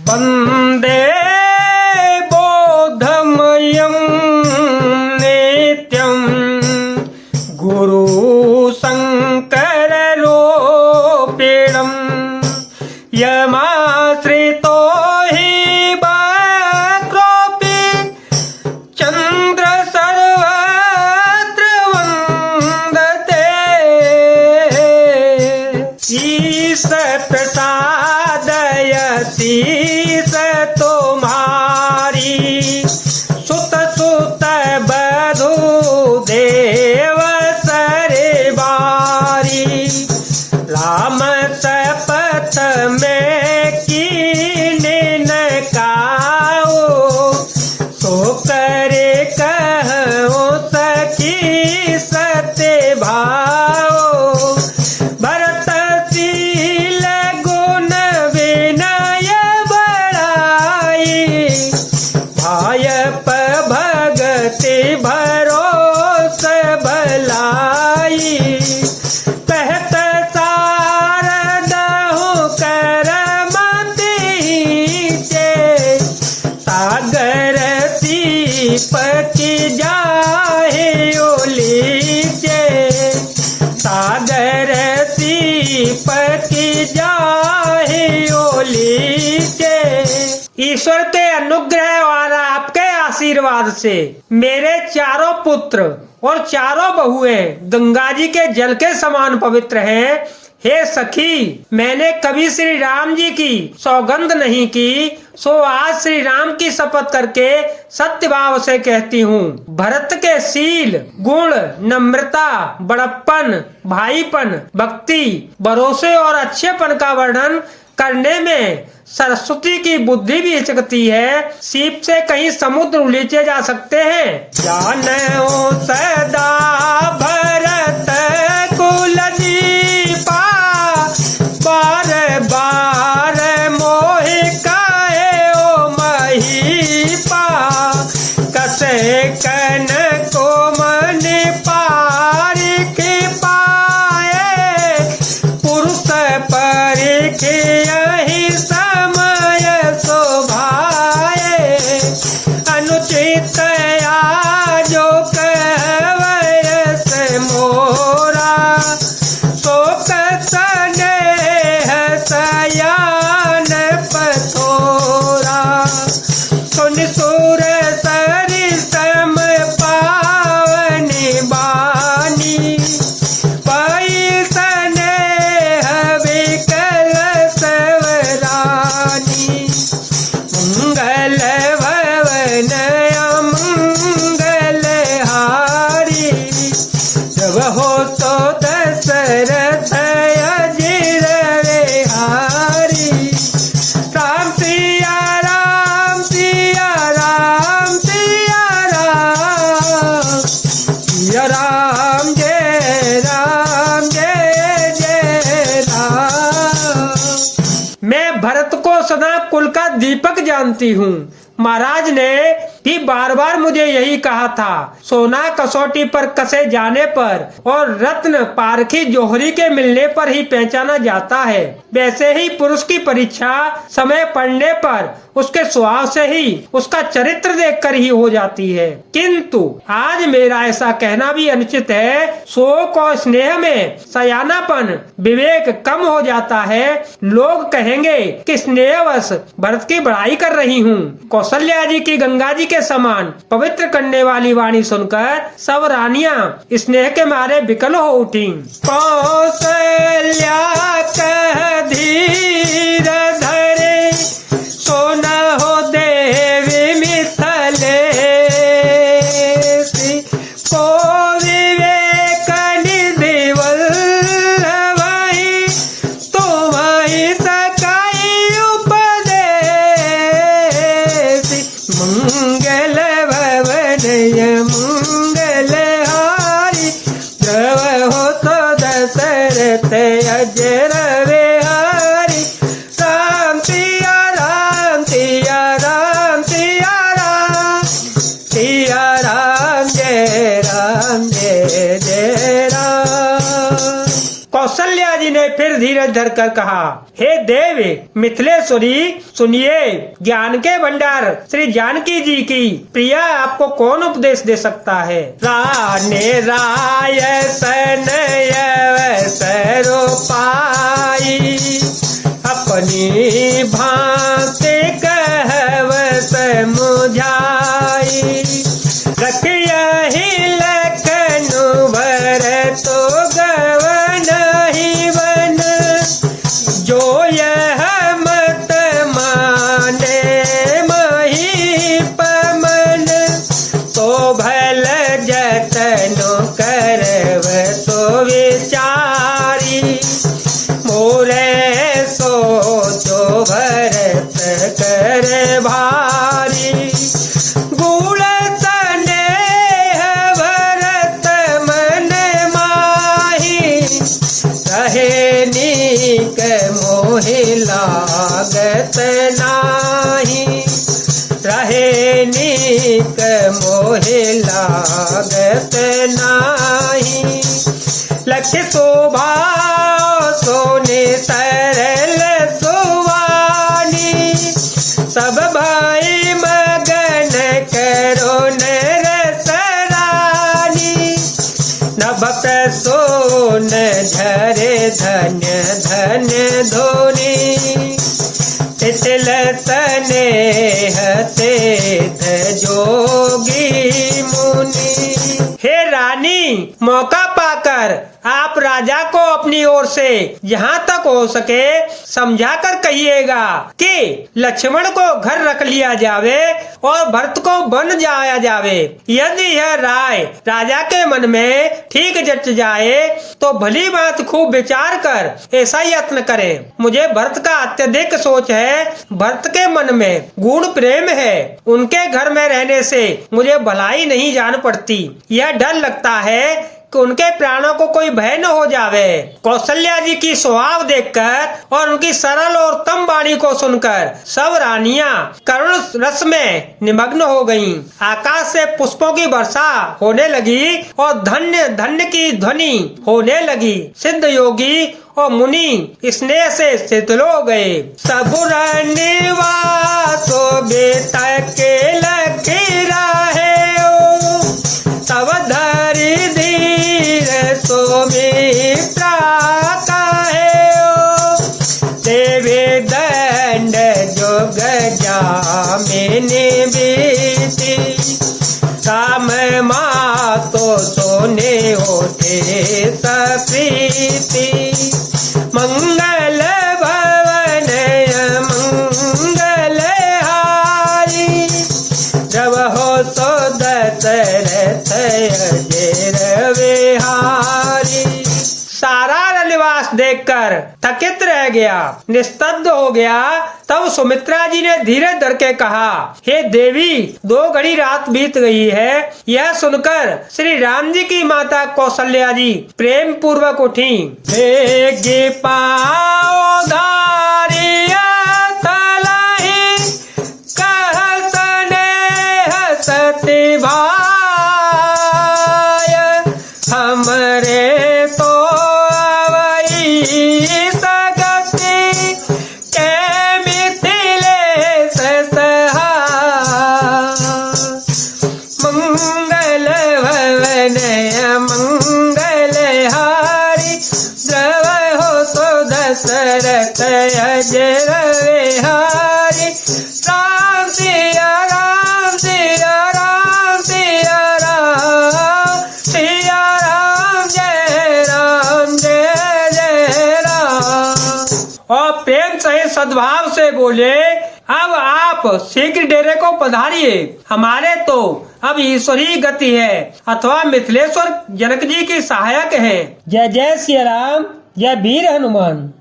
वन्दे बोधमयं नित्यं गुरु शङ्कररूपिणं यमाश्रितो हि वक्रोऽपि चन्द्र सर्वत्र वन्दते ईश प्रसादयति तुम्हारी सुत सुत बधु देव सरेवारी राम शपथ में कीने न काओ सो करे कहो सखी सत्य भाओ भरत शील गुण विनय बड़ाई भायप भगति भरोस भलाई कहत सारदहु करमति चे सागर सीपति जाहे ओलीचे सागर सीपति जाहे ओलीचे। ईश्वर के अनुग्रह और आपके आशीर्वाद से मेरे चारों पुत्र और चारों बहुएं गंगा जी के जल के समान पवित्र हैं। हे सखी, मैंने कभी श्री राम जी की सौगंध नहीं की, सो आज श्री राम की शपथ करके सत्य भाव से कहती हूँ। भरत के शील गुण नम्रता बड़प्पन भाईपन भक्ति भरोसे और अच्छेपन का वर्णन करने में सरस्वती की बुद्धि भी हिचकती है। सीप से कहीं समुद्र उलीचे जा सकते हैं। जानो सदा भरत कुल दीपा बार बार मोहि काहे ओ महीपा कसे कन को मन पारिख पाए पुरुष परिख यही समय शोभाए अनुचित आजो कहवयस मोरा शोक स्नेह सयान पथोरा सुन सुर सरिसम पावनी बानी पाई स्नेह विकल सवरानी मंगल भवन अमंगल हारी जब हो तो दशरथ अजिर विहारी राम सिया राम सिया राम सिया राम सिया राम जय राम। मैं भरत को सदा कुल का दीपक जानती हूँ। महाराज ने भी बार बार मुझे यही कहा था। सोना कसौटी पर कसे जाने पर और रत्न पारखी जोहरी के मिलने पर ही पहचाना जाता है, वैसे ही पुरुष की परीक्षा समय पड़ने पर उसके स्वभाव से ही उसका चरित्र देखकर ही हो जाती है। किंतु आज मेरा ऐसा कहना भी अनुचित है। शोक और स्नेह में सयानापन विवेक कम हो जाता है। लोग कहेंगे कि स्नेहवश भरत की बड़ाई कर रही हूँ। कौशल्या जी की गंगा जी के समान पवित्र करने वाली वाणी सुनकर सब रानियां स्नेह के मारे विकल हो उठी। कौशल्या कह धीर धरे सोना हो देवी मिथिलेसी को विवेक निधि वल्लभई तुम्हारी सकाई उपदेसी मंगल भवन मंगल हारी जब हो तो दशरथ अजर विहारी फिर धीरज धरकर कहा, हे देव मिथिलेश्वरी सुनिए, ज्ञान के भंडार श्री जानकी जी की प्रिया आपको कौन उपदेश दे सकता है। राने राय सनय सरो पाई, अपनी भांति कहवत मुझाई, रखियहि लखनु भरतो गवन ही वन, जो यह मत माने महीपमन, तो भल जतनो करव तो विचारी, मोरे सोचो भरत कर भारी, गुण स्नेह भरत मन माही, रहे नीक मोहि लागत नाही, रहे नीक मोहि लागत नाही, लक्ष्य शोभा सोने सरल सुवानी, सब भाई मगन करो नरस रानी, नभक सोन झरे धन्य धन्य धोनी, तितल स्नेह सेध जोगी मुनि। हे रानी, मौका पाकर आप राजा को अपनी ओर से जहाँ तक हो सके समझाकर कहिएगा कि लक्ष्मण को घर रख लिया जावे और भरत को वन जाया जावे। यदि यह राय राजा के मन में ठीक जच जाए तो भली बात खूब विचार कर ऐसा यत्न करे। मुझे भरत का अत्यधिक सोच है, भरत के मन में गुण प्रेम है, उनके घर में रहने से मुझे भलाई नहीं जान पड़ती। यह डर लगता है कि उनके प्राणों को कोई भय न हो जावे। कौशल्या जी की स्वभाव देखकर और उनकी सरल और उत्तम वाणी को सुनकर सब रानियां करुण रस में निमग्न हो गईं। आकाश से पुष्पों की वर्षा होने लगी और धन्य धन्य की ध्वनि होने लगी। सिद्ध योगी और मुनि स्नेह से शिथिल हो गए। सबुर निवासो बेटा के लखी रहे, तब धरि धीर सोमित्रा कहे, देवे दंड जोग जामिनी बीती, राम मातो सोने होते सप्रीति, मंगल भवन मंगल हारी, जब हो सो दशरथ अजेर विहारी। सारा रनिवास देखकर थकित रह गया, निस्तब्ध हो गया। तब सुमित्रा जी ने धीरज धर के कहा, हे देवी, 2 घड़ी रात बीत गई है। यह सुनकर श्री राम जी की माता कौशल्या जी प्रेम पूर्वक उठी। भेगी पाओ धारिया तलहि, कह स्नेह सती भाय, हमरे तो मंगल भवन मंगल हारी, द्रव हो तो दशरथ अजेर विहारी। राम सिया राम सिया राम सिया राम, सिया राम जय जय राम। और प्रेम सहित सद्भाव से बोले, अब आप शीघ्र डेरे को पधारिए, हमारे तो अब ईश्वरीय गति है अथवा मिथिलेश्वर जनक जी की सहायक है। जय जय श्री राम, जय वीर हनुमान।